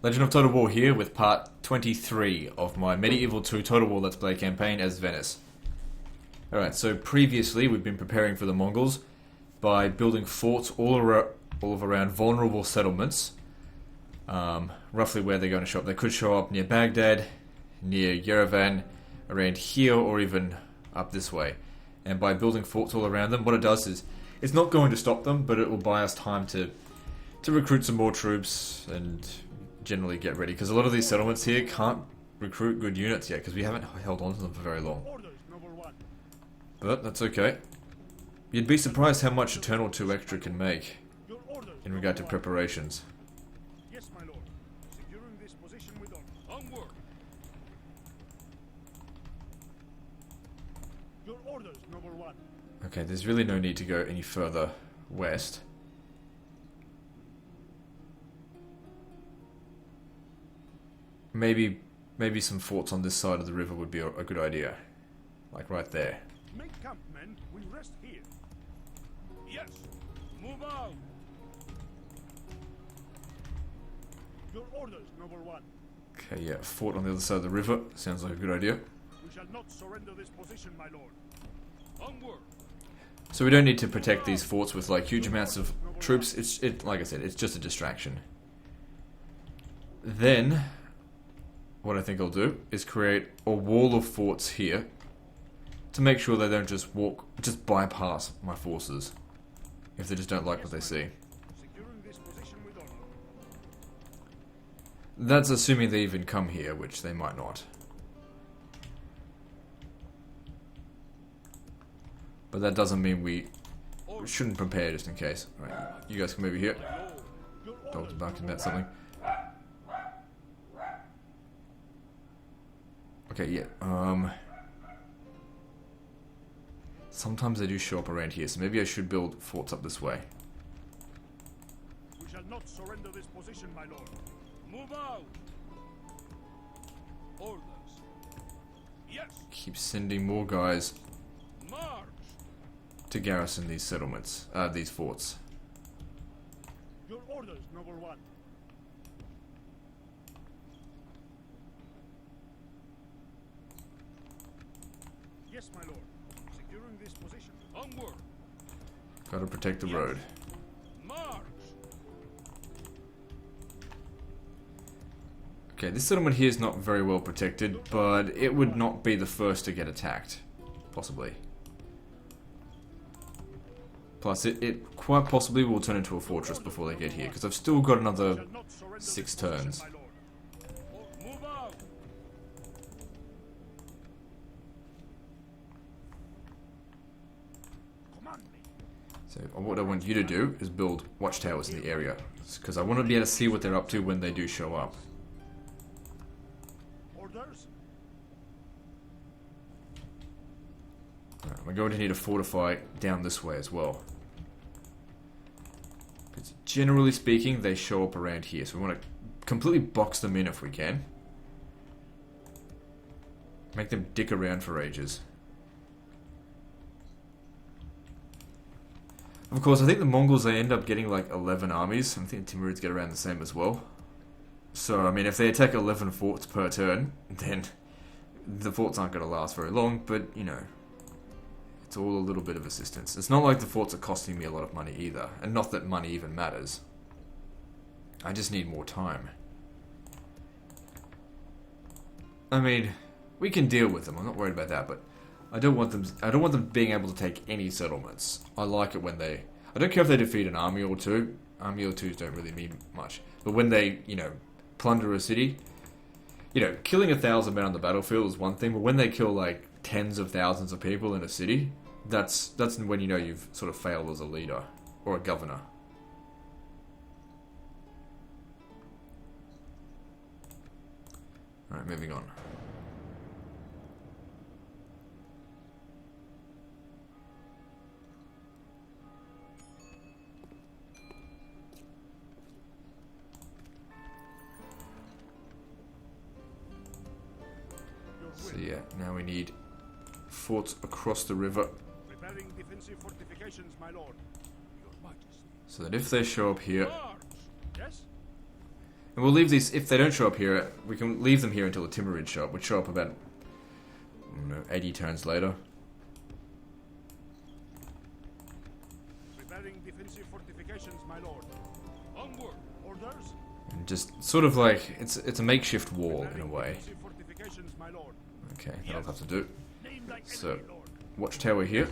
Legend of Total War here with part 23 of my Medieval 2 Total War Let's Play campaign as Venice. Alright, so previously we've been preparing for the Mongols by building forts all around vulnerable settlements, roughly where they're going to show up. They could show up near Baghdad, near Yerevan, around here, or even up this way. And by building forts all around them, what it does is, it's not going to stop them, but it will buy us time to recruit some more troops and generally get ready, because a lot of these settlements here can't recruit good units yet because we haven't held on to them for very long. But that's okay. You'd be surprised how much a turn or two extra can make in regard to preparations. Yes, my lord. Securing this position with honor. Onward. Your orders, number one. Okay, there's really no need to go any further west. Maybe some forts on this side of the river would be a good idea. Like right there. Make camp, men. We rest here. Yes. Move out. Your orders, number one. Okay, yeah, a fort on the other side of the river. Sounds like a good idea. We shall not surrender this position, my lord. Onward. So we don't need to protect these forts with like huge amounts of troops. Like I said, it's just a distraction. Then what I think I'll do is create a wall of forts here to make sure they don't just bypass my forces if they just don't like what they see. Securing this position with honor. That's assuming they even come here, which they might not. But that doesn't mean we shouldn't prepare just in case. Right, you guys come over here. Dog's barking about something. Okay, yeah, sometimes they do show up around here, so maybe I should build forts up this way. We shall not surrender this position, my lord. Move out. Orders. Yes. Keep sending more guys March. to garrison these settlements, these forts. Your orders, number one. Yes, my lord. Securing this position. Onward. Gotta protect the road. March. Okay, this settlement here is not very well protected, but it would not be the first to get attacked. Possibly. Plus, it quite possibly will turn into a fortress before they get here, because I've still got another 6 turns. Move out. Command me. So what I want you to do is build watchtowers in the area, because I want to be able to see what they're up to when they do show up. Orders. Right, we're going to need to fortify down this way as well. Because generally speaking, they show up around here, so we want to completely box them in if we can. Make them dick around for ages. Of course, I think the Mongols, they end up getting like 11 armies. I think the Timurids get around the same as well. So, I mean, if they attack 11 forts per turn, then the forts aren't going to last very long, but, you know, it's all a little bit of assistance. It's not like the forts are costing me a lot of money either, and not that money even matters. I just need more time. I mean, we can deal with them, I'm not worried about that, but I don't want them being able to take any settlements. I like it when I don't care if they defeat an army or two. Army or twos don't really mean much. But when they, you know, plunder a city, you know, killing 1,000 men on the battlefield is one thing, but when they kill like tens of thousands of people in a city, that's when you know you've sort of failed as a leader or a governor. Alright, moving on. So yeah, now we need forts across the river. Preparing defensive fortifications, my lord. Your Majesty. So that if they show up here, March. Yes. And we'll leave these, if they don't show up here, we can leave them here until the Timurids show up, which show up about, I don't know, 80 turns later. Preparing defensive fortifications, my lord. Onward. Orders? And just sort of like, it's a makeshift wall in a way. Defensive fortifications, my lord. Okay, that'll have to do. Name thy So, enemy, lord. watchtower here,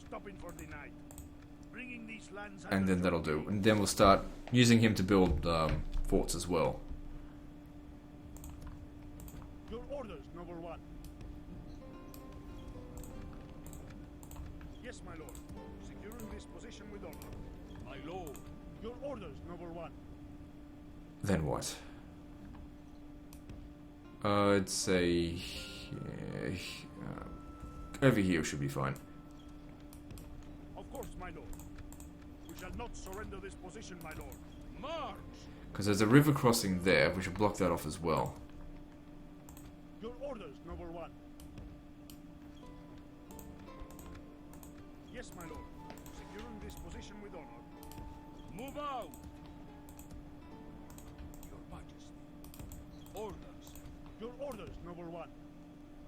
Stopping for the night. Bringing these lands and under then that'll do. control. And then we'll start using him to build forts as well. Your orders, noble one. Yes, my lord. Securing this position with honor. My lord. Your orders, noble one. Then what? I'd say over here should be fine. Of course, my lord. We shall not surrender this position, my lord. March! Because there's a river crossing there, we should block that off as well. Your orders, noble one. Yes, my lord. Securing this position with honor. Move out! Your Majesty. Orders. Your orders, noble one.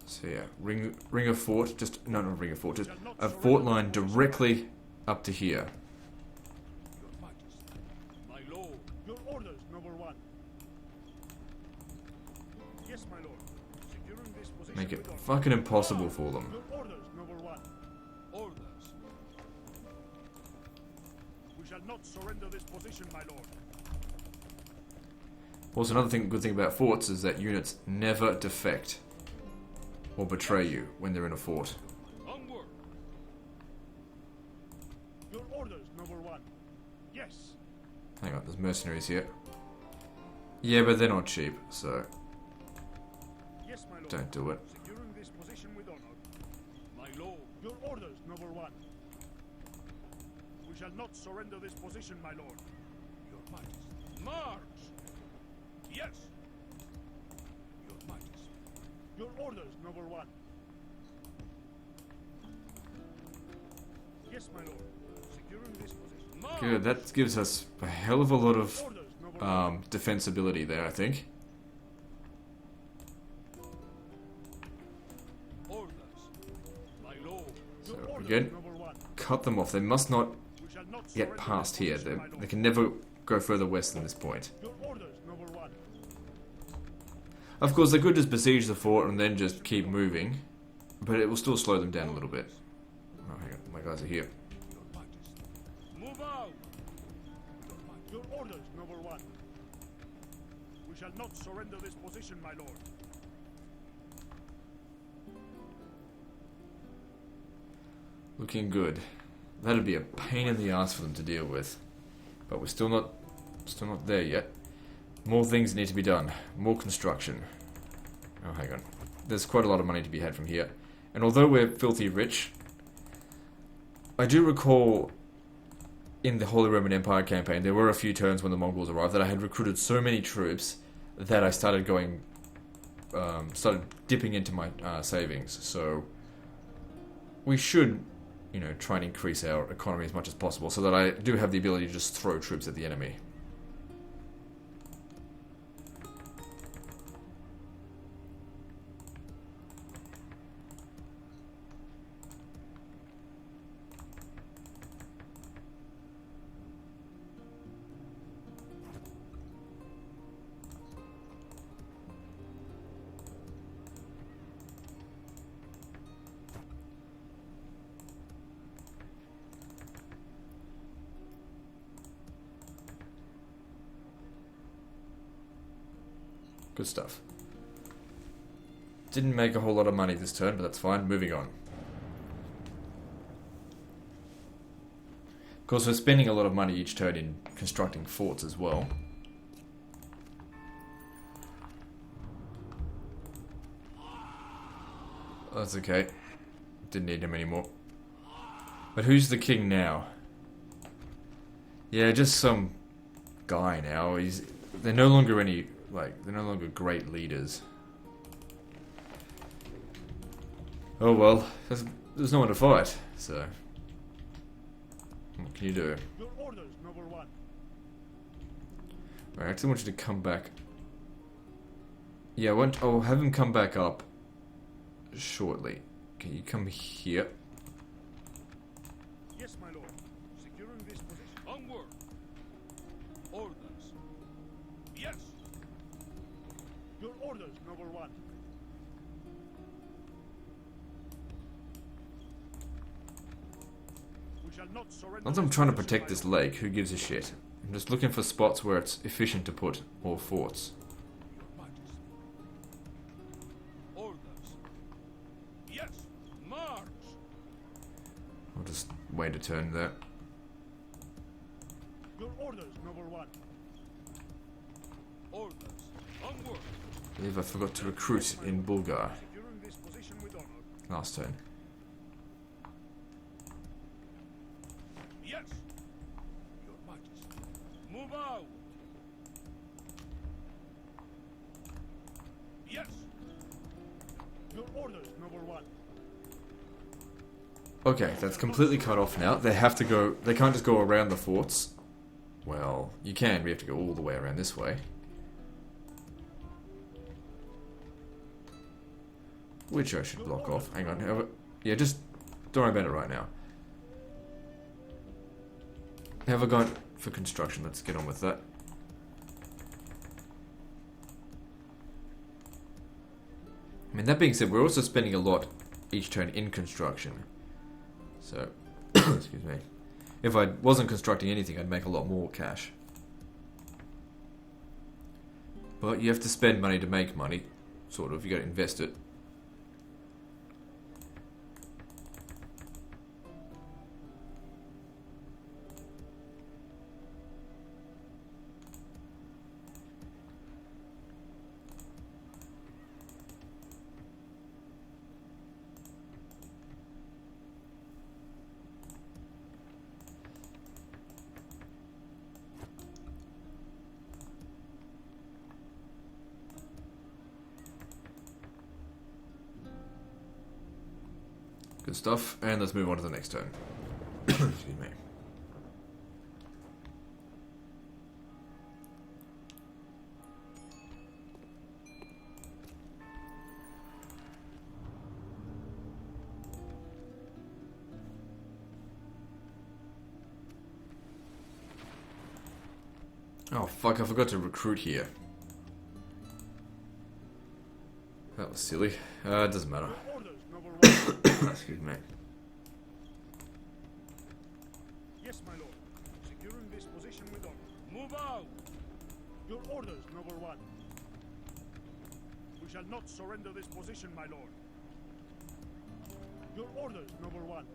So yeah, ring a fort, just not ring a fort, just a fort line directly up to here. Your Majesty. My lord. Your orders, noble one. Yes, my lord. Securing this position Make it with honor. fucking impossible for them. Your orders, noble one. Orders. We shall not surrender this position, my lord. Also, another good thing about forts is that units never defect or betray you when they're in a fort. Onward. Your orders, noble one. Yes. Hang on, there's mercenaries here. Yeah, but they're not cheap, so Yes, my lord. don't do it. Securing this position with honor. My lord. Your orders, noble one. We shall not surrender this position, my lord. Your Majesty. March! Yes. Your Majesty. Your orders, noble one. Yes, my lord. Securing this position. March! Good, that gives us a hell of a lot of Orders, noble one. defensibility there, I think. Orders. My lord. So Your we're orders, good. noble one. Cut them off. They must not We shall not get surrender past this here. position, They, my lord. they can never go further west than this point. Your orders, noble one. Of course, they could just besiege the fort and then just keep moving, but it will still slow them down a little bit. Oh, hang on. My guys are here. Your Majesty. Move out! Your orders, noble one. We shall not surrender this position, my lord. Looking good. That'd be a pain in the ass for them to deal with. But we're still not there yet. More things need to be done. More construction. Oh, hang on. There's quite a lot of money to be had from here. And although we're filthy rich, I do recall in the Holy Roman Empire campaign, there were a few turns when the Mongols arrived that I had recruited so many troops that I started going, started dipping into my savings. So we should, you know, try and increase our economy as much as possible so that I do have the ability to just throw troops at the enemy. Good stuff. Didn't make a whole lot of money this turn, but that's fine. Moving on. Of course, we're spending a lot of money each turn in constructing forts as well. That's okay. Didn't need him anymore. But who's the king now? Yeah, just some guy now. They're no longer any, like, they're no longer great leaders. Oh well, there's no one to fight, so what can you do? Your orders, noble one. Right, I actually want you to come back. Yeah, I'll have him come back up shortly. Can you come here? Yes, my lord. Securing this position. Onward. Orders. Yes. Your orders, number one. We shall not surrender. Once I'm trying to protect this lake, who gives a shit? I'm just looking for spots where it's efficient to put more forts. Your Majesty. Orders. Yes. March. I'll just wait a turn there. Your orders, number one. Orders. Onward. I believe I forgot to recruit in Bulgar Securing this position with honor. last turn. Yes. Your Majesty. Move out. Yes. Your orders, number one. Okay, that's completely cut off now. They have to go. They can't just go around the forts. Well, you can. We have to go all the way around this way. Which I should block off. Hang on. Yeah, just don't worry about it right now. Have I gone for construction? Let's get on with that. I mean, that being said, we're also spending a lot each turn in construction. So, excuse me. If I wasn't constructing anything, I'd make a lot more cash. But you have to spend money to make money. Sort of. You gotta invest it. Good stuff, and let's move on to the next turn. Excuse me. Oh fuck, I forgot to recruit here. That was silly. It doesn't matter. Orders, number one. Excuse me. Yes, my lord. Securing this position with honor. Move out. Your orders, number one. We shall not surrender this position, my lord. Your orders, number one.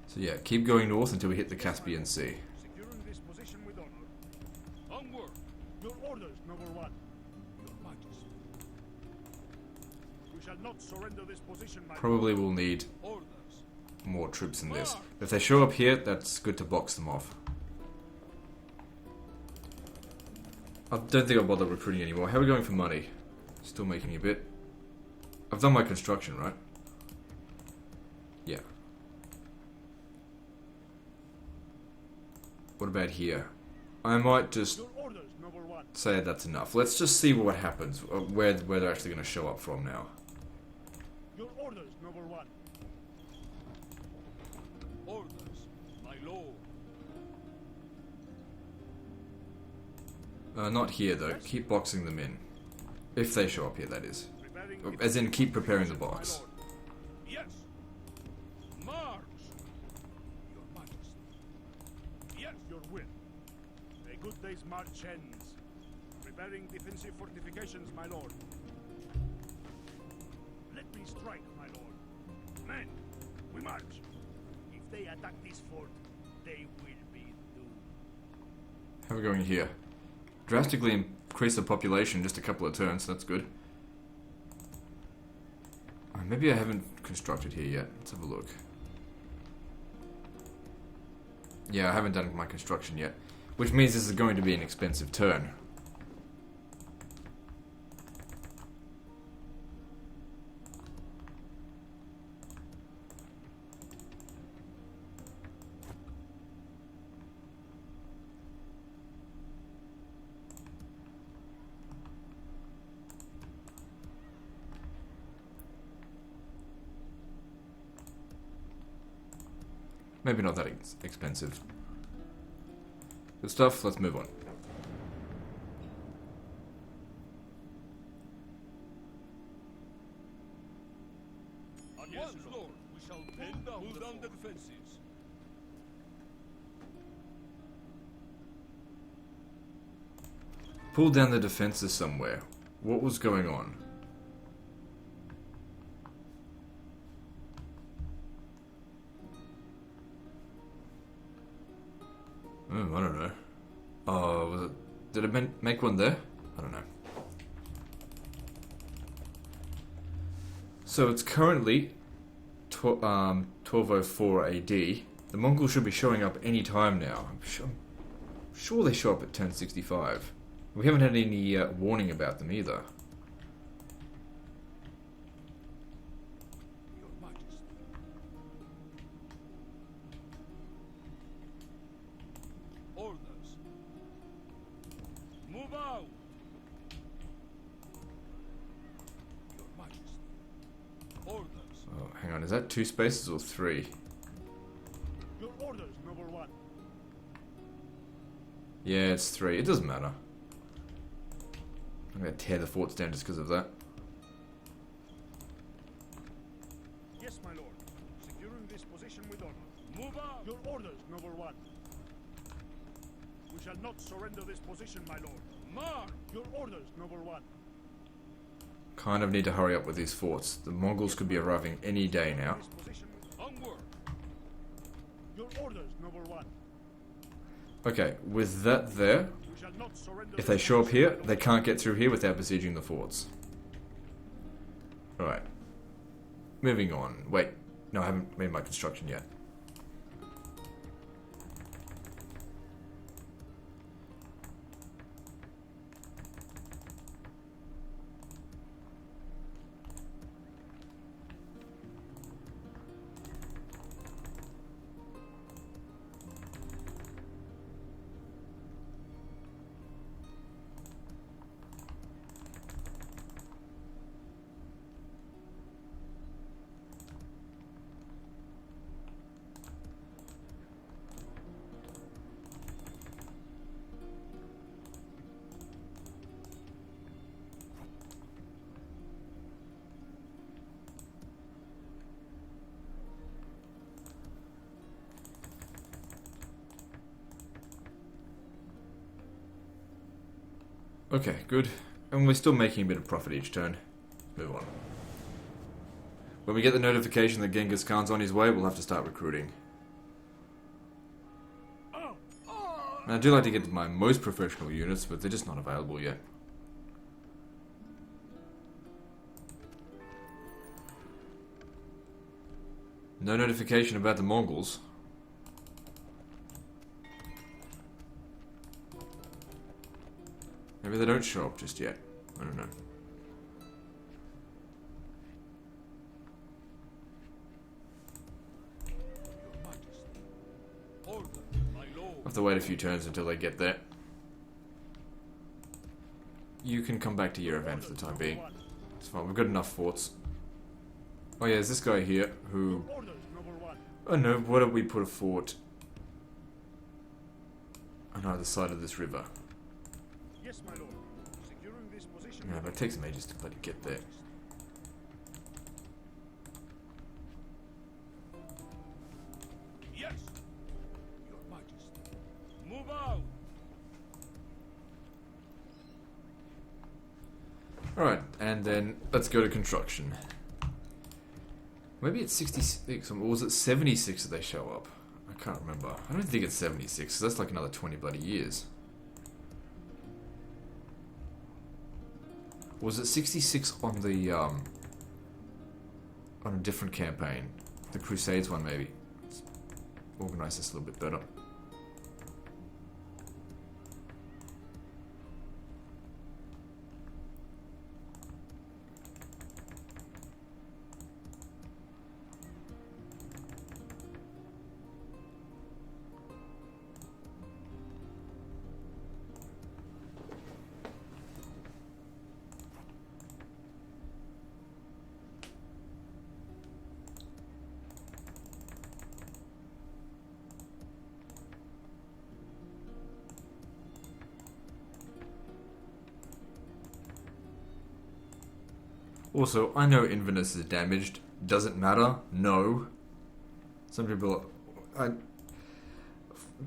So yeah, keep going north until we hit the Caspian Sea. Securing this position with honor. Onward. Your orders, number one. Your Majesty. We shall not surrender this position, my Probably will need lord. Orders. more troops than this. If they show up here, that's good to box them off. I don't think I'll bother recruiting anymore. How are we going for money? Still making a bit. I've done my construction, right? Yeah. What about here? I might just Your orders, number one. say that's enough. Let's just see what happens, where they're actually going to show up from now. Your orders, number one. Orders, my lord. Not here though. Keep boxing them in. If they show up here, that is. Preparing As in, keep preparing the box. my lord. Yes. March. Your Majesty. Yes, your will. A good day's march ends. Preparing defensive fortifications, my lord. Let me strike, my lord. Men, we march. If they attack this fort, they will be doomed. How are we going here? Drastically increase the population just a couple of turns, that's good. Maybe I haven't constructed here yet. Let's have a look. Yeah, I haven't done my construction yet. Which means this is going to be an expensive turn. maybe not that expensive. Good stuff, let's move on. Yes, Lord. We shall pull down the defenses. Pull down the defenses somewhere. What was going on? I don't know. Oh, was it? Did it make one there? I don't know. So it's currently 1204 AD. The Mongols should be showing up any time now. I'm sure they show up at 1065. We haven't had any warning about them either. Your Majesty. Orders. Move out. Your Majesty. Orders. Oh, hang on. Is that 2 spaces or 3? Your orders, number 1. Yeah, it's 3. It doesn't matter. I'm gonna tear the forts down just because of that. Yes, my lord. Securing this position with honor. Move out. Your orders, number 1. We shall not surrender this position, my lord. March. Your orders, number 1. Kind of need to hurry up with these forts. The Mongols could be arriving any day now. This position onward. Your orders, number 1. Okay, with that there, We shall not surrender. if they show up here, they can't get through here without besieging the forts. Alright. Moving on. Wait. No, I haven't made my construction yet. Okay, good. And we're still making a bit of profit each turn. Move on. When we get the notification that Genghis Khan's on his way, we'll have to start recruiting. And I do like to get to my most professional units, but they're just not available yet. No notification about the Mongols. Maybe they don't show up just yet. I don't know. Your Majesty. Order, my lord. I'll have to wait a few turns until they get there. You can come back to Yerevan for the time being. It's fine, we've got enough forts. Oh yeah, there's this guy here who... Orders, number 1. Oh no, why don't we put a fort on either side of this river? Yes, my lord. Securing this position. Yeah, but it takes them ages to bloody get there. Yes. Your Majesty. Move out. Alright, and then let's go to construction. Maybe it's 66, or was it 76 that they show up? I can't remember. I don't think it's 76, so that's like another 20 bloody years. Was it 66 on the, on a different campaign? The Crusades one, maybe. Let's organize this a little bit better. Also, I know Inverness is damaged. Doesn't matter. No. Some people...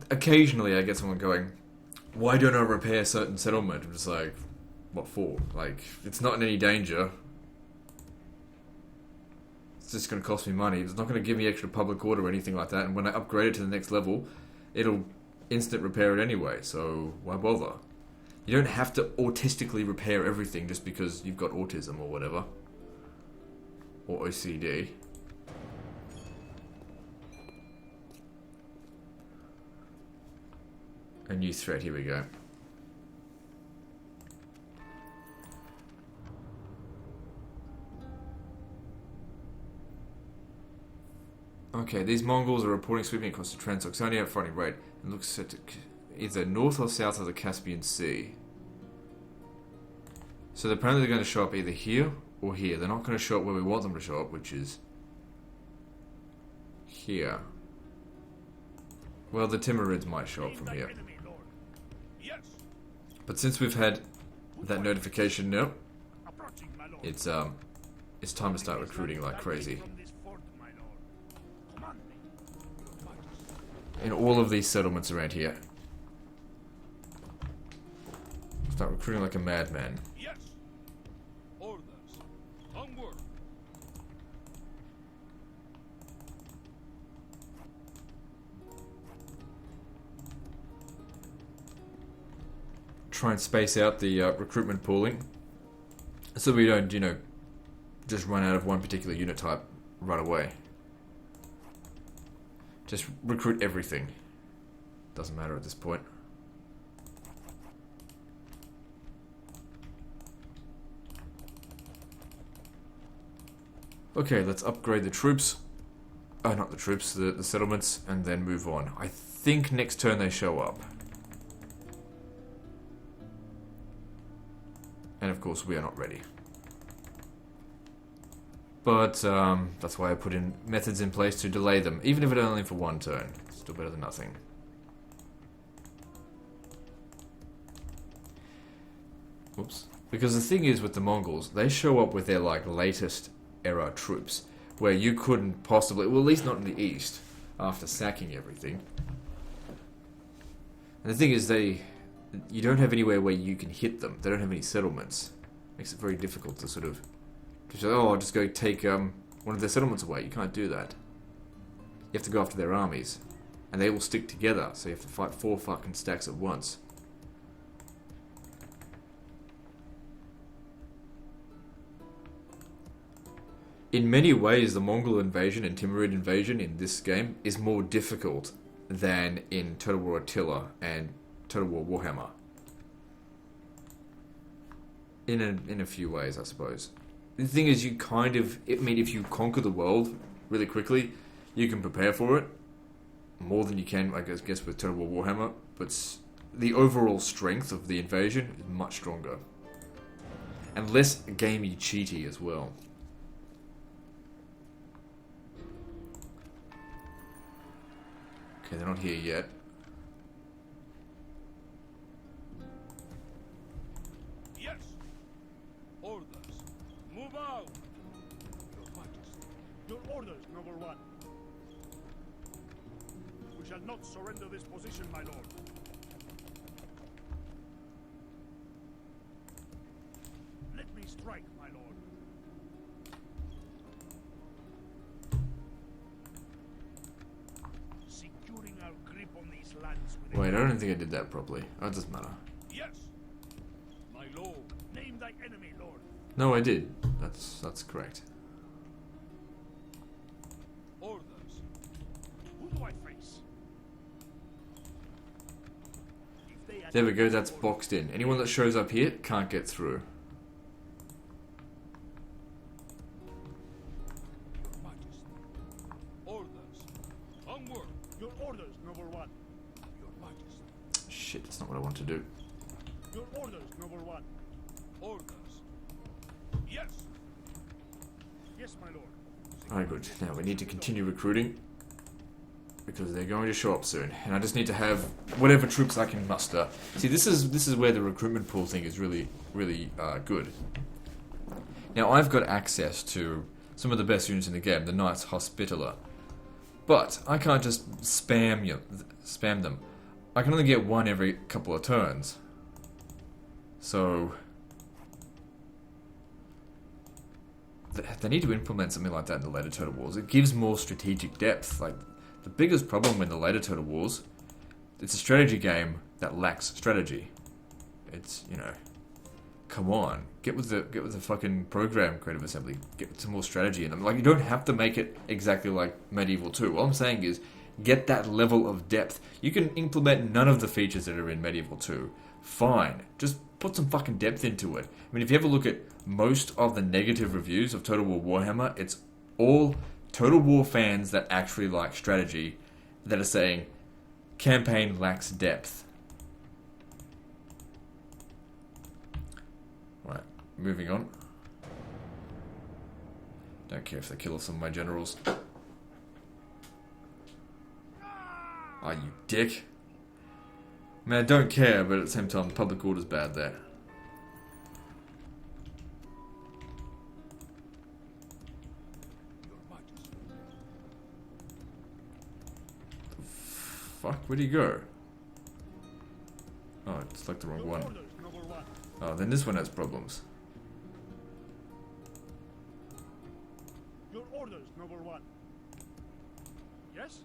occasionally I get someone going, why don't I repair certain settlement? I'm just like, what for? Like, it's not in any danger. It's just going to cost me money. It's not going to give me extra public order or anything like that. And when I upgrade it to the next level, it'll instant repair it anyway. So why bother? You don't have to autistically repair everything just because you've got autism or whatever. Or OCD. A new threat, here we go. Okay, these Mongols are reporting sweeping across the Trans-Saxonia fighting raid and looks set to either north or south of the Caspian Sea. So apparently they're going to show up either here or here. They're not going to show up where we want them to show up, which is here. Well, the Timurids might show up from here. But since we've had that notification now, it's time to start recruiting like crazy. In all of these settlements around here. Start recruiting like a madman. Yes. Orders. Onward. Try and space out the recruitment pooling, so we don't, just run out of one particular unit type right away. Just recruit everything. Doesn't matter at this point. Okay, let's upgrade the troops. Not the troops, the settlements, and then move on. I think next turn they show up. And of course, we are not ready. But that's why I put in methods in place to delay them, even if it's only for one turn. Still better than nothing. Oops. Because the thing is with the Mongols, they show up with their latest era troops, where you couldn't possibly, well, at least not in the east, after sacking everything. And the thing is, you don't have anywhere where you can hit them. They don't have any settlements. Makes it very difficult to sort of just, I'll just go take one of their settlements away. You can't do that. You have to go after their armies. And they all stick together, so you have to fight 4 fucking stacks at once. In many ways, the Mongol invasion and Timurid invasion in this game is more difficult than in Total War Attila and Total War Warhammer. In a few ways, I suppose. The thing is, if you conquer the world really quickly, you can prepare for it more than you can, I guess, with Total War Warhammer. But the overall strength of the invasion is much stronger and less gamey cheaty as well. Okay, they're not here yet. Yes. Orders. Move out. Your Majesty. Your orders, number 1. We shall not surrender this position, my lord. Let me strike, my lord. Securing our grip on these lands with Wait, I don't think I did that properly. Oh, it doesn't matter. Yes. My lord. Name thy enemy, lord. No, I did. That's correct. Orders. Who do I face? There we go, that's boxed in. Anyone that shows up here can't get through. Your Majesty. Orders. Onward. Your orders, number 1. Your Majesty. Shit, that's not what I want to do. Your orders, number 1. Orders. Yes. Yes, my lord. Alright, good. Now we need to continue recruiting, because they're going to show up soon, and I just need to have whatever troops I can muster. See, this is where the recruitment pool thing is really good, Now, I've got access to some of the best units in the game, the Knights Hospitaller. But I can't just spam them. I can only get one every couple of turns. So they need to implement something like that in the later Total Wars. It gives more strategic depth. Like, the biggest problem in the later Total Wars, it's a strategy game that lacks strategy. It's, you know, come on, get with the fucking program creative assembly. Get some more strategy in them. Like, you don't have to make it exactly like Medieval 2. All I'm saying is, get that level of depth. You can implement none of the features that are in Medieval 2. Fine. Just put some fucking depth into it. I mean, if you ever look at most of the negative reviews of Total War Warhammer, it's all Total War fans that actually like strategy that are saying campaign lacks depth. Right, moving on. Don't care if they kill off some of my generals. Oh, you dick. I mean, I don't care, but at the same time, public order's bad there. The fuck? Where'd he go? Oh, it's like the wrong one. Oh, then this one has problems. Your orders, number one. Yes?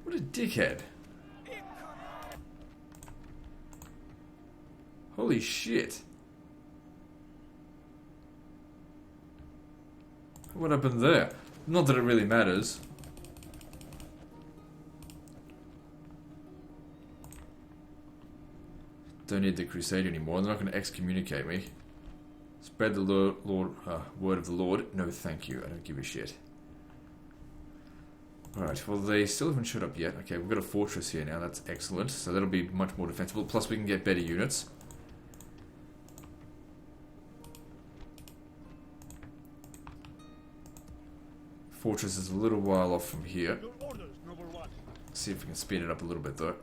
What a dickhead. Holy shit. What happened there? Not that it really matters. Don't need the crusade anymore. They're not going to excommunicate me. Spread the word of the Lord. No, thank you. I don't give a shit. Alright, well, they still haven't showed up yet. Okay, we've got a fortress here now. That's excellent. So that'll be much more defensible. Plus, we can get better units. Fortress is a little while off from here. See if we can speed it up a little bit, though.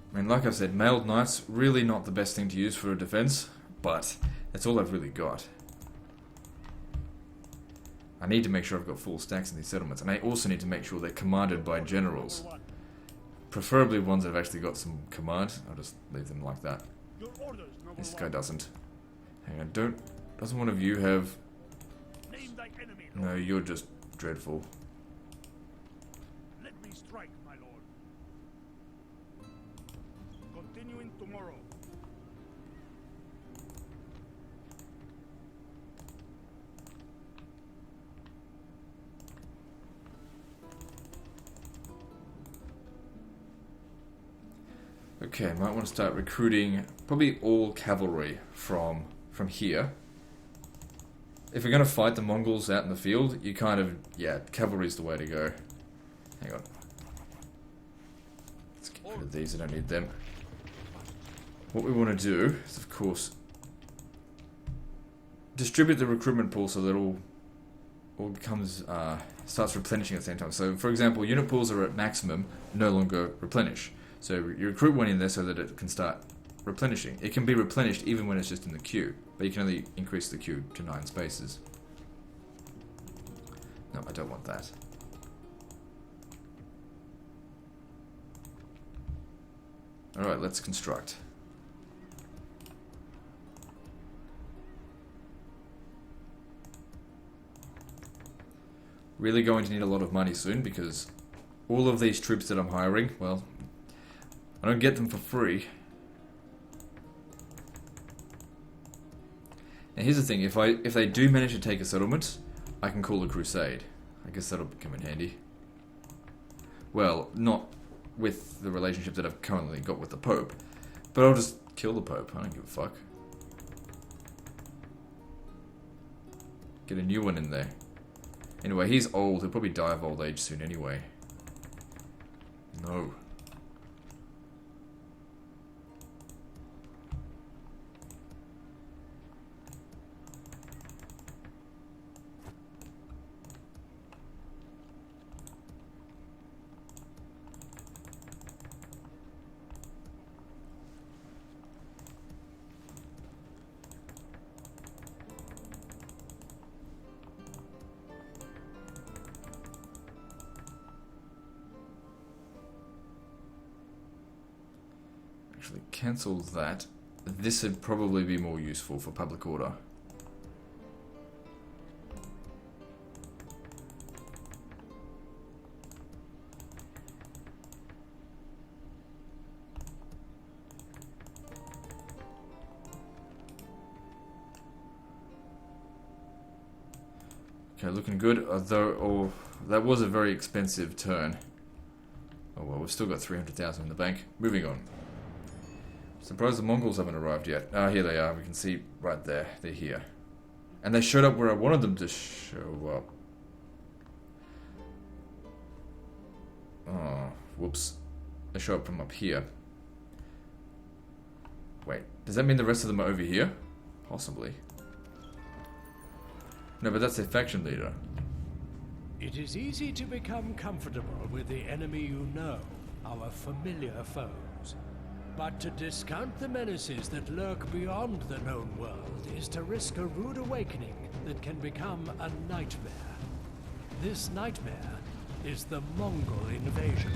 I mean, like I said, mailed knights, really not the best thing to use for a defense, but that's all I've really got. I need to make sure I've got full stacks in these settlements, and I also need to make sure they're commanded by generals. Preferably ones that have actually got some command. I'll just leave them like that. This guy doesn't. Hang on, doesn't one of you have... No, you're just dreadful. Let me strike, my lord. Continuing tomorrow. Okay, might want to start recruiting probably all cavalry from here. If we're going to fight the Mongols out in the field, you kind of... Yeah, cavalry's the way to go. Hang on. Let's get rid of these, I don't need them. What we want to do is, of course, distribute the recruitment pool so that it all becomes... starts replenishing at the same time. So, for example, unit pools are at maximum, no longer replenish. So you recruit one in there so that it can start replenishing. It can be replenished even when it's just in the queue, but you can only increase the queue to 9 spaces. No, I don't want that. Alright, let's construct. Really going to need a lot of money soon because all of these troops that I'm hiring, well, I don't get them for free. Now here's the thing, if they do manage to take a settlement, I can call a crusade. I guess that'll come in handy. Well, not with the relationship that I've currently got with the Pope, but I'll just kill the Pope, I don't give a fuck. Get a new one in there. Anyway, he's old. He'll probably die of old age soon anyway. No. Actually, cancel that. This would probably be more useful for public order. Okay, looking good, although that was a very expensive turn. Oh well, we've still got 300,000 in the bank. Moving on. Surprised the Mongols haven't arrived yet. Ah, here they are. We can see right there. They're here. And they showed up where I wanted them to show up. Oh, whoops. They show up from up here. Wait, does that mean the rest of them are over here? Possibly. No, but that's their faction leader. It is easy to become comfortable with the enemy you know, our familiar foes. But to discount the menaces that lurk beyond the known world is to risk a rude awakening that can become a nightmare. This nightmare is the Mongol invasion.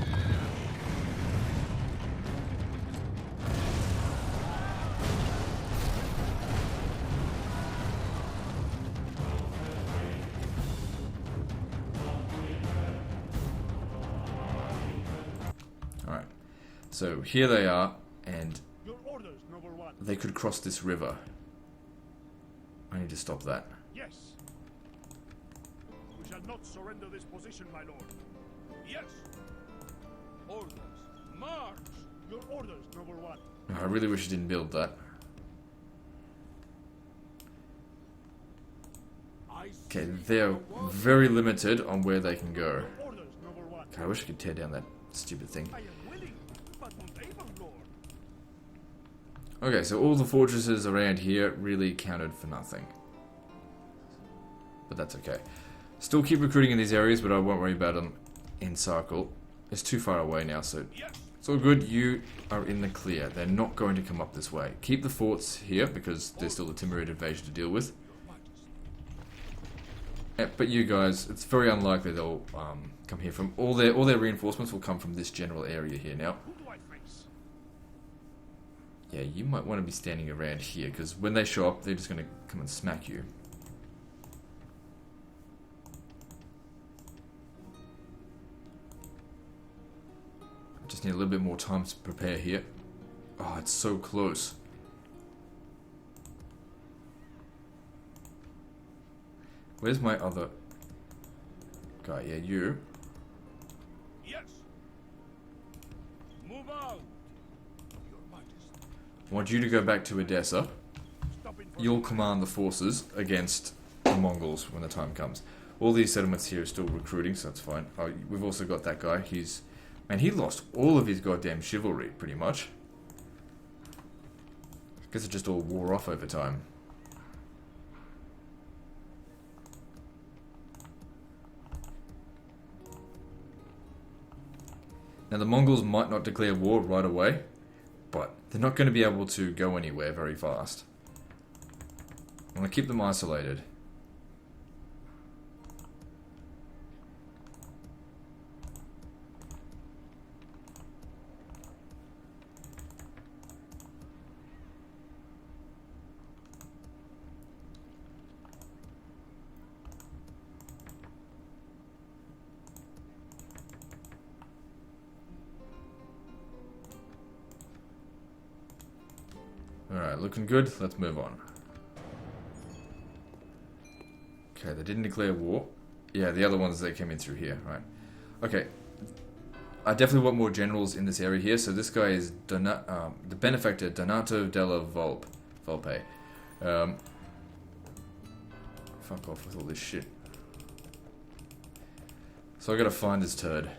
Alright. So here they are. And Your orders, Noble One. they could cross this river. I need to stop that. Yes. We shall not surrender this position, my lord. Yes. Orders. March. Your orders, Noble One. I really wish I didn't build that. Okay, they're very limited on where they can go. Your orders, Noble One. God, I wish I could tear down that stupid thing. I am willing, but not able, lord. Okay, so all the fortresses around here really counted for nothing. But that's okay. Still keep recruiting in these areas, but I won't worry about them in Circle. It's too far away now, so Yes. it's all good. You are in the clear. They're not going to come up this way. Keep the forts here, because there's still a Timurid invasion to deal with. But you guys, it's very unlikely they'll come here from... All their reinforcements will come from this general area here now. Who do I face? Yeah, you might want to be standing around here, because when they show up, they're just going to come and smack you. I just need a little bit more time to prepare here. Oh, it's so close. Where's my other guy? Yeah, you. Yes. Move out. Your Majesty. I want you to go back to Edessa. Stop in for You'll command the forces against the Mongols when the time comes. All these settlements here are still recruiting, so that's fine. Oh, we've also got that guy. Man, he lost all of his goddamn chivalry, pretty much. I guess it just all wore off over time. Now, the Mongols might not declare war right away, but they're not going to be able to go anywhere very fast. I want to keep them isolated. Alright, looking good. Let's move on. Okay, they didn't declare war. Yeah, the other ones, they came in through here. Right. Okay. I definitely want more generals in this area here. So this guy is the benefactor, Donato della Volpe. Fuck off with all this shit. So I gotta find this turd.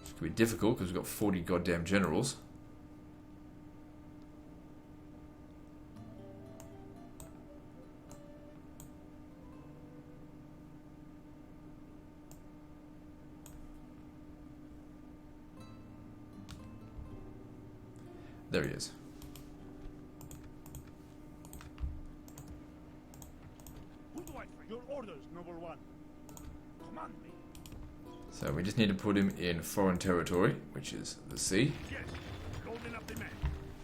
It's gonna be difficult because we've got 40 goddamn generals. There he is. Who do I fight? Your orders, noble one. Command me. So we just need to put him in foreign territory, which is the sea. Yes. Loading up the men.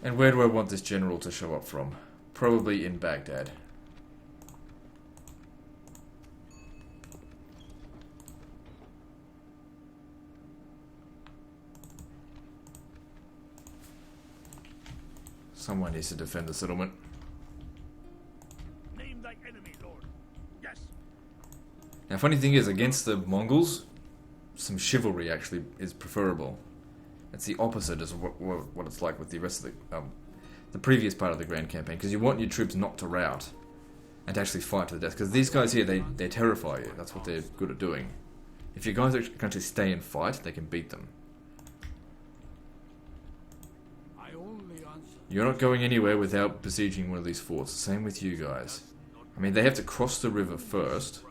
And where do I want this general to show up from? Probably in Baghdad. Someone needs to defend the settlement. Name thy enemy, Lord. Yes. Now, funny thing is, against the Mongols, some chivalry actually is preferable. It's the opposite of what it's like with the rest of the previous part of the Grand Campaign, because you want your troops not to rout and to actually fight to the death. Because these guys here, they terrify you. That's what they're good at doing. If your guys can actually stay and fight, they can beat them. You're not going anywhere without besieging one of these forts. Same with you guys. I mean, they have to cross the river first,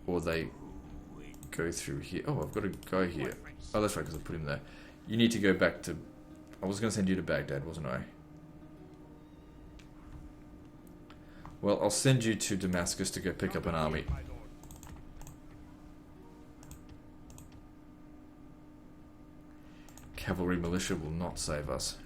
or they go through here. Oh, I've got a guy here. Oh, that's right, because I put him there. You need to go back to... I was going to send you to Baghdad, wasn't I? Well, I'll send you to Damascus to go pick up an army. Cavalry militia will not save us.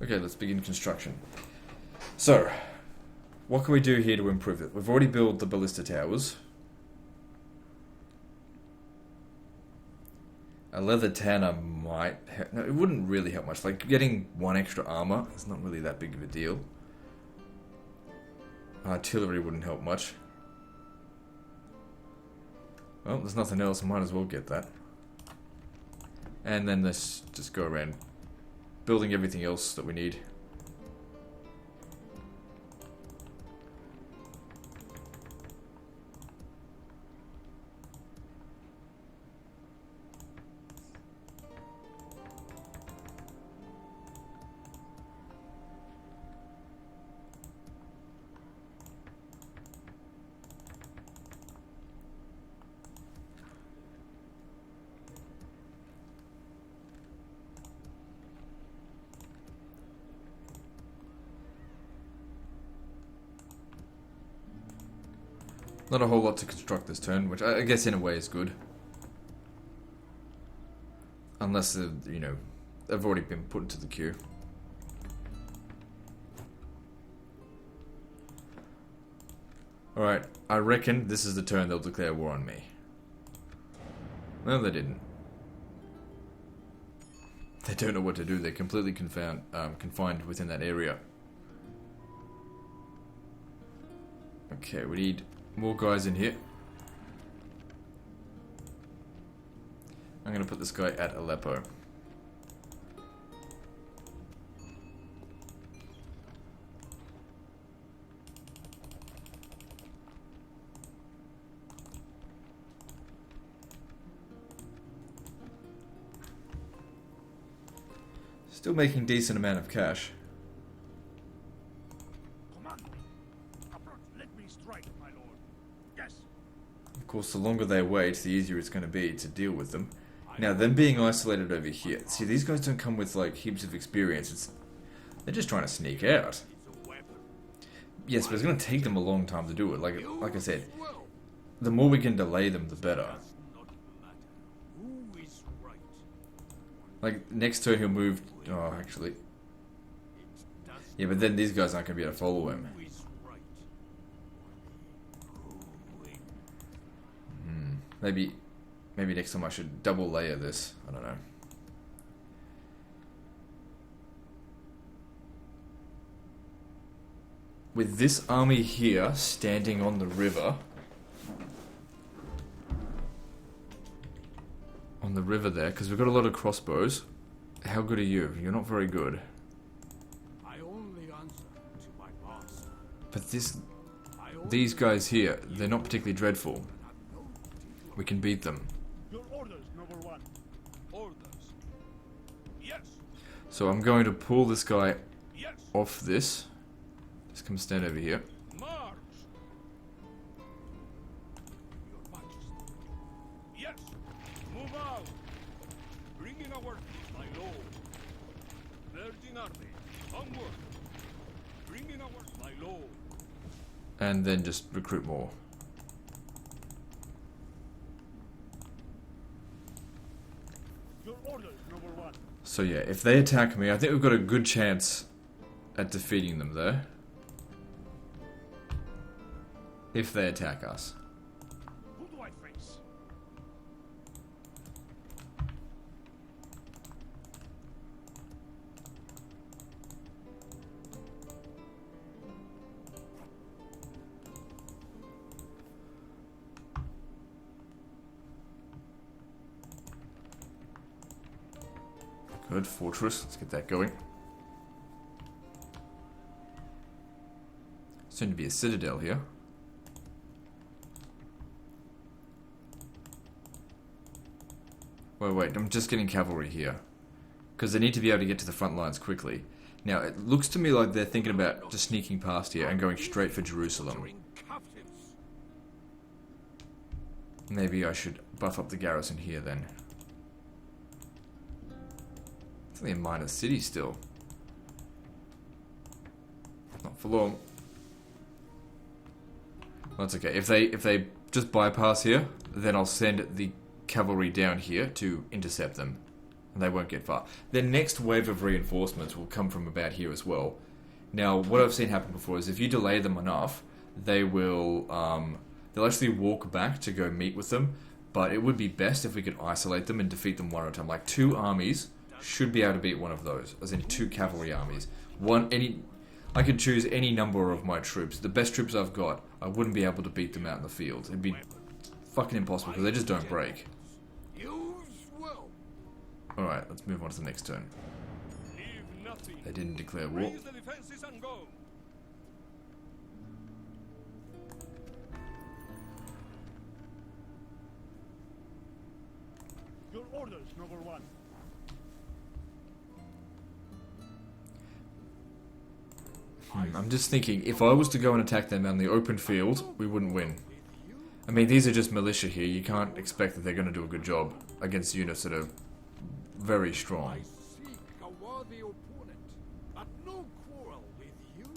Okay, let's begin construction. So, what can we do here to improve it? We've already built the ballista towers. A leather tanner might... No, it wouldn't really help much. Like, getting one extra armor is not really that big of a deal. Artillery wouldn't help much. Well, there's nothing else. I might as well get that. And then let's just go around building everything else that we need. Not a whole lot to construct this turn, which I guess in a way is good. Unless, you know, they've already been put into the queue. Alright, I reckon this is the turn they'll declare war on me. No, they didn't. They don't know what to do. They're completely confined within that area. Okay, we need more guys in here. I'm going to put this guy at Aleppo. Still making decent amount of cash. Command me. Approach. Let me strike, my lord. Yes. Of course, the longer they wait, the easier it's going to be to deal with them. Now, them being isolated over here. See, these guys don't come with, like, heaps of experience. They're just trying to sneak out. Yes, but it's going to take them a long time to do it. Like I said, the more we can delay them, the better. Like, next turn he'll move... Oh, actually... Yeah, but then these guys aren't going to be able to follow him. Maybe next time I should double layer this. I don't know. with this army here standing on the river, there, because we've got a lot of crossbows. How good are you? You're not very good. I only answer to my boss. But these guys here, they're not particularly dreadful. We can beat them. Your orders, number one. Orders. Yes. So I'm going to pull this guy Yes. off this. Just come stand over here. March. Your Majesty. Yes. Move out. Bring in our my lord. Virgin army. Onward. Bring in our my lord. And then just recruit more. Your orders, number one. So yeah, if they attack me, I think we've got a good chance at defeating them there. If they attack us. Who do I face? Good, fortress. Let's get that going. Soon to be a citadel here. Wait, I'm just getting cavalry here. Because they need to be able to get to the front lines quickly. Now, it looks to me like they're thinking about just sneaking past here and going straight for Jerusalem. Maybe I should buff up the garrison here then. It's only a minor city still. Not for long. That's okay. If they just bypass here, then I'll send the cavalry down here to intercept them. And they won't get far. Their next wave of reinforcements will come from about here as well. Now, what I've seen happen before is if you delay them enough, they will they'll actually walk back to go meet with them. But it would be best if we could isolate them and defeat them one at a time. Like 2 armies should be able to beat one of those, as in 2 cavalry armies. I could choose any number of my troops. The best troops I've got, I wouldn't be able to beat them out in the field. It'd be fucking impossible because they just don't break. Alright, let's move on to the next turn. They didn't declare war. Your orders, number one. I'm just thinking, if I was to go and attack them on the open field, we wouldn't win. I mean, these are just militia here. You can't expect that they're going to do a good job against units that are very strong. Seek a worthy opponent, but no quarrel with you.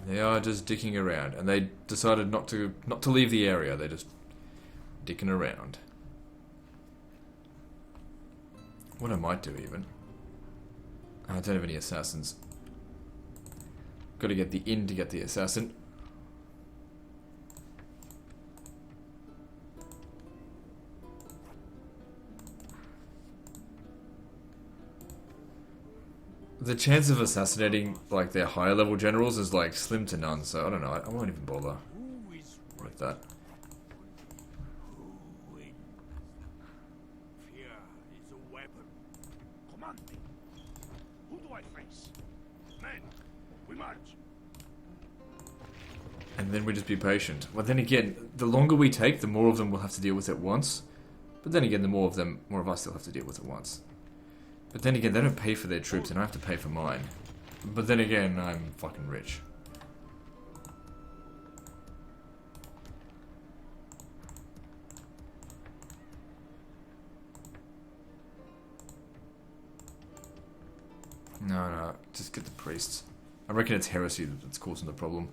They are just dicking around, and they decided not to leave the area. They're just dicking around. What I might do even. I don't have any assassins. Got to get the inn to get the assassin. The chance of assassinating like their higher level generals is like slim to none, so I don't know, I won't even bother with that. Fear is a weapon. Command me. Who do I face? Men, we march. And then we just be patient. But then again, the longer we take, the more of them we'll have to deal with at once. But then again, the more of us will have to deal with at once. But then again, they don't pay for their troops and I have to pay for mine. But then again, I'm fucking rich. No, just get the priests. I reckon it's heresy that's causing the problem.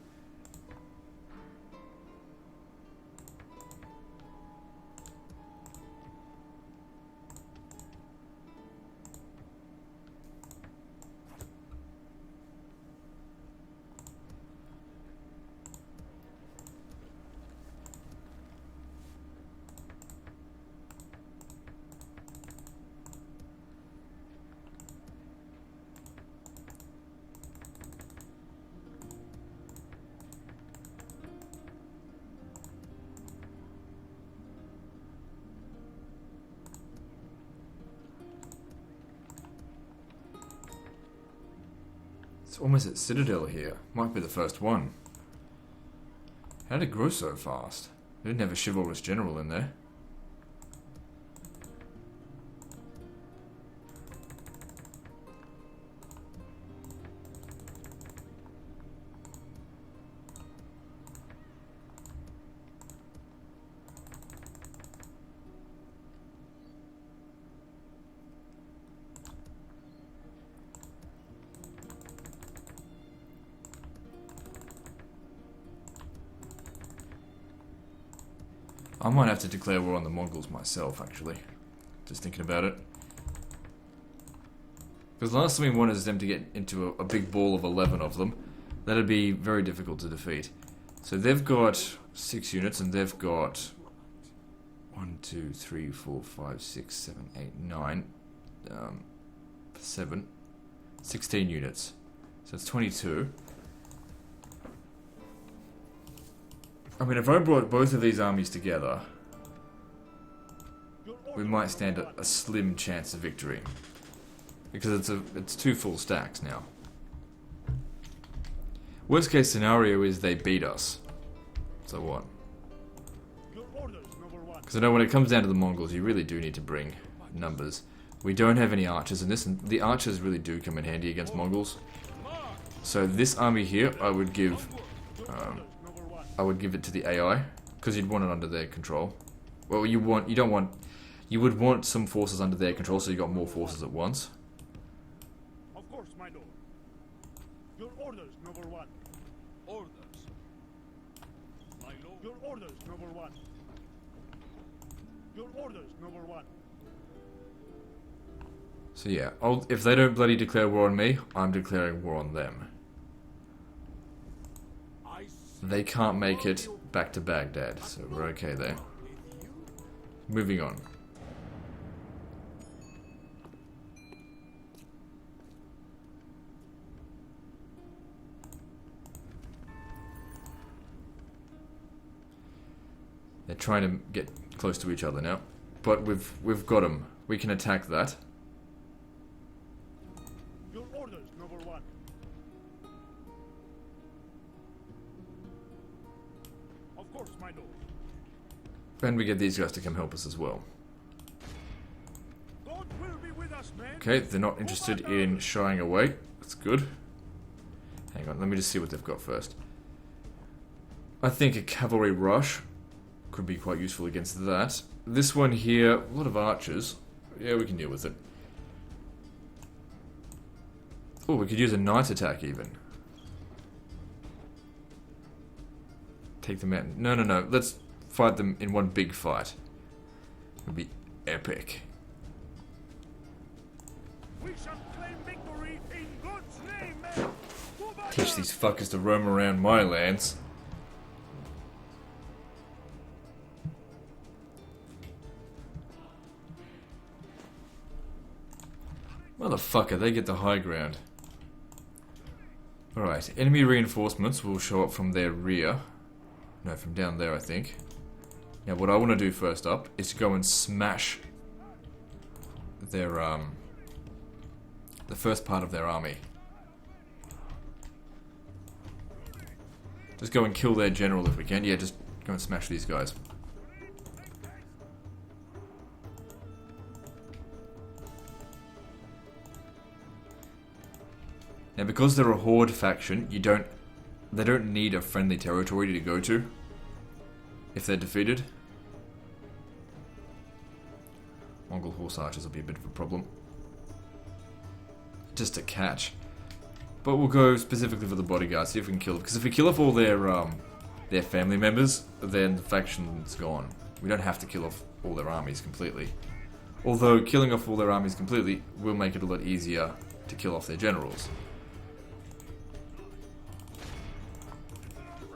almost at Citadel here. Might be the first one. How did it grow so fast? We didn't have a chivalrous general in there. I might have to declare war on the Mongols myself, actually. Just thinking about it. Because the last thing we want is them to get into a big ball of 11 of them. That'd be very difficult to defeat. So they've got 6 units, and they've got 1, 2, 3, 4, 5, 6, 7, 8, 9, 7, 16 units. So it's 22. I mean, if I brought both of these armies together, we might stand a slim chance of victory. Because it's 2 full stacks now. Worst case scenario is they beat us. So what? Because I know when it comes down to the Mongols, you really do need to bring numbers. We don't have any archers in this, and the archers really do come in handy against Mongols. So this army here, I would give it to the AI, because you'd want it under their control. Well, you would want some forces under their control, so you got more forces at once. Of course, my lord. Your orders, number 1. Orders. My lord. Your orders, number 1. Your orders, number 1. So yeah, if they don't bloody declare war on me, I'm declaring war on them. They can't make it back to Baghdad, so we're okay there. Moving on. They're trying to get close to each other now, but we've got them. We can attack that. Your orders, number 1. Of course, my lord. And we get these guys to come help us as well. God will be with us, men. Okay, they're not interested in shying away. That's good. Hang on, let me just see what they've got first. I think a cavalry rush could be quite useful against that. This one here, a lot of archers. Yeah, we can deal with it. Oh, we could use a night attack even. Take them out. No. Let's fight them in one big fight. It would be epic. We shall claim victory in God's name, men. Teach these fuckers to roam around my lands. Motherfucker, they get the high ground. Alright, enemy reinforcements will show up from their rear. No, from down there, I think. Now, what I want to do first up is to go and smash their, the first part of their army. Just go and kill their general if we can. Yeah, just go and smash these guys. Now, because they're a horde faction, they don't need a friendly territory to go to if they're defeated. Mongol horse archers will be a bit of a problem. Just a catch. But we'll go specifically for the bodyguards, see if we can kill them. Because if we kill off all their family members, then the faction's gone. We don't have to kill off all their armies completely. Although, killing off all their armies completely will make it a lot easier to kill off their generals.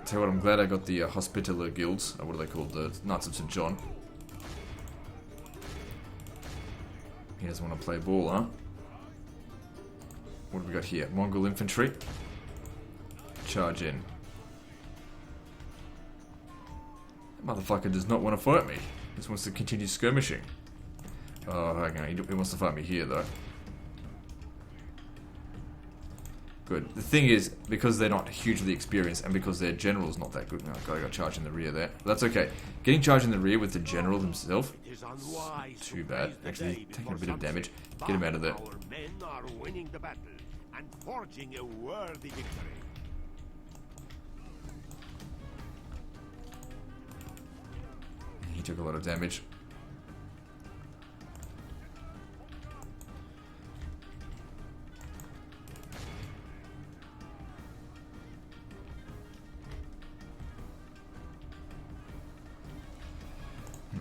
Tell you what, I'm glad I got the Hospitaller Guilds. What are they called? The Knights of St. John. He doesn't want to play ball, huh? What have we got here? Mongol infantry. Charge in. That motherfucker does not want to fight me. He just wants to continue skirmishing. Oh, hang on. He wants to fight me here, though. Good. The thing is, because they're not hugely experienced and because their general's not that good. No, I got charged in the rear there. But that's okay. Getting charged in the rear with the general himself, too bad. Actually, he's taking a bit of damage. Get him out of there. Our men are winning the battle and forging a worthy victory. He took a lot of damage.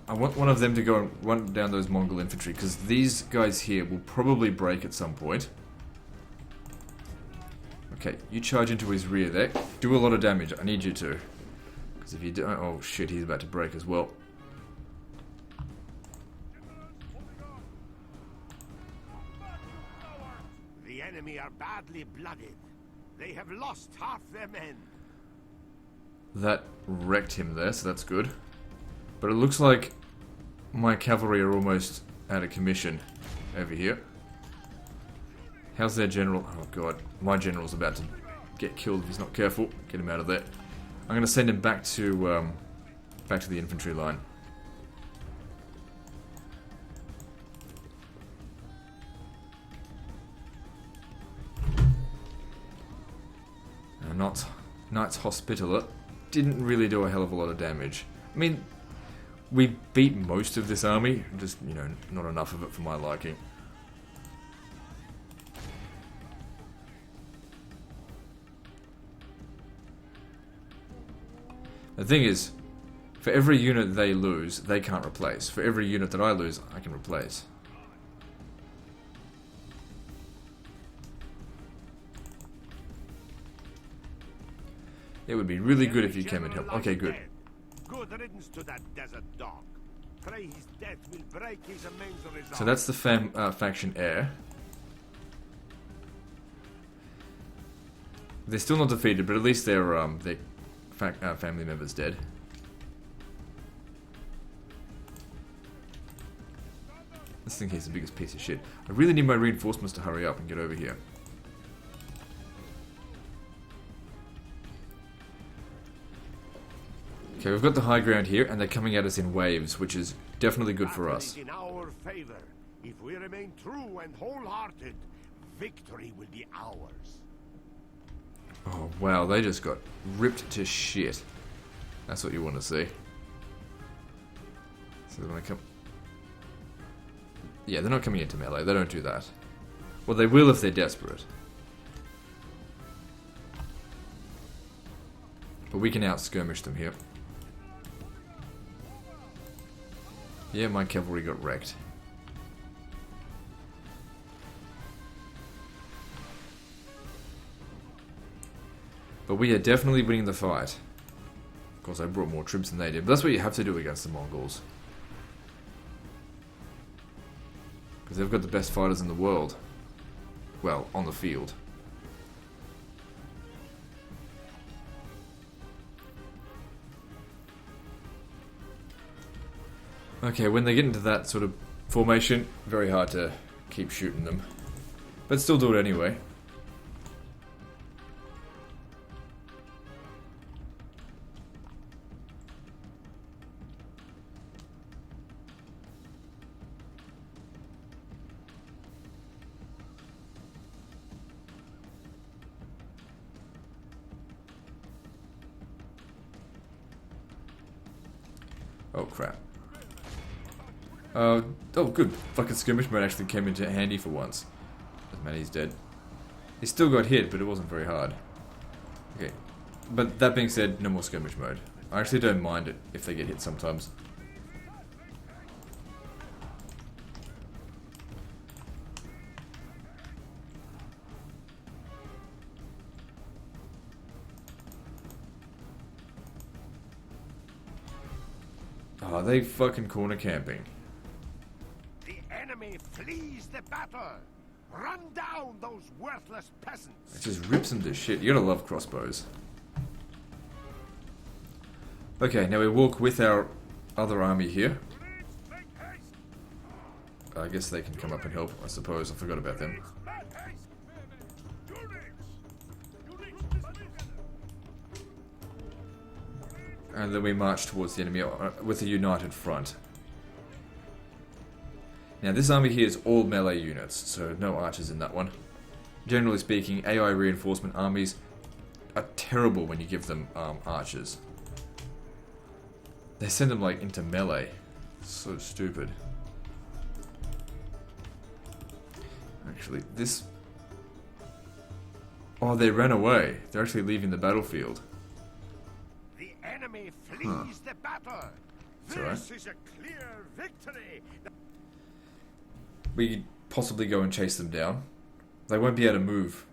I want one of them to go and run down those Mongol infantry, because these guys here will probably break at some point. Okay, you charge into his rear there. Do a lot of damage. I need you to. Because if you don't... Oh shit, he's about to break as well. The enemy are badly blooded. They have lost half their men. That wrecked him there, so that's good. But it looks like my cavalry are almost out of commission over here. How's their general? Oh god, my general's about to get killed if he's not careful. Get him out of there. I'm going to send him back to the infantry line. Knight's Hospitaller didn't really do a hell of a lot of damage. I mean, we beat most of this army, just, you know, not enough of it for my liking. The thing is, for every unit they lose, they can't replace. For every unit that I lose, I can replace. It would be really good if you came and helped. Okay, good. Good riddance to that desert dog. Pray his death will break his immense resolve. So that's the faction heir. They're still not defeated, but at least their family member's dead. This thing here's the biggest piece of shit. I really need my reinforcements to hurry up and get over here. Okay, we've got the high ground here, and they're coming at us in waves, which is definitely good for us. In our favor. If we remain true and wholehearted, victory will be ours. Oh wow, they just got ripped to shit. That's what you want to see. So they're gonna come... Yeah, they're not coming into melee, they don't do that. Well, they will if they're desperate. But we can out-skirmish them here. Yeah, my cavalry got wrecked. But we are definitely winning the fight. Of course, I brought more troops than they did, but that's what you have to do against the Mongols. Because they've got the best fighters in the world. Well, on the field. Okay, when they get into that sort of formation, very hard to keep shooting them. But still do it anyway. Oh crap. Oh good. Fucking skirmish mode actually came into handy for once. Man, he's dead. He still got hit, but it wasn't very hard. Okay. But that being said, no more skirmish mode. I actually don't mind it if they get hit sometimes. Oh, they fucking corner camping. The enemy flees the battle. Run down those worthless peasants. It just rips them to shit. You gotta love crossbows. Okay, now we walk with our other army here. I guess they can come up and help, I suppose. I forgot about them. And then we march towards the enemy with a united front. Now this army here is all melee units, so no archers in that one. Generally speaking, AI reinforcement armies are terrible when you give them archers. They send them like into melee. So stupid. Actually, this... Oh, they ran away. They're actually leaving the battlefield. The enemy flees the battle. It's alright. This is a clear victory. We could possibly go and chase them down. They won't be able to move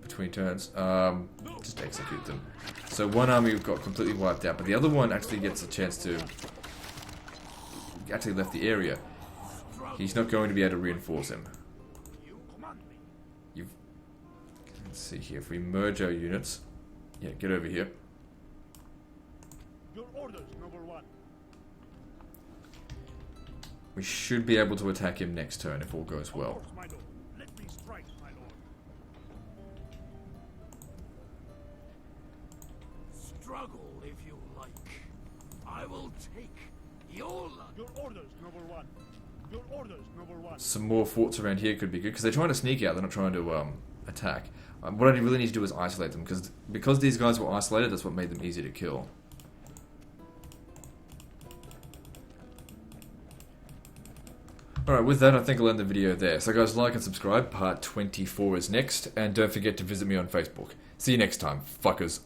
between turns. Just execute them. So one army got completely wiped out, but the other one actually gets a chance to... actually left the area. He's not going to be able to reinforce him. You command me. You've... Let's see here. If we merge our units... Yeah, get over here. Your orders, number one. We should be able to attack him next turn if all goes well. Of course, my lord. Let me strike, my lord. Struggle if you like. I will take your luck. Your orders, number one. Your orders, number one. Some more forts around here could be good, because they're trying to sneak out, they're not trying to attack. What I really need to do is isolate them, because these guys were isolated, that's what made them easy to kill. Alright, with that I think I'll end the video there. So guys, like and subscribe, part 24 is next, and don't forget to visit me on Facebook. See you next time, fuckers.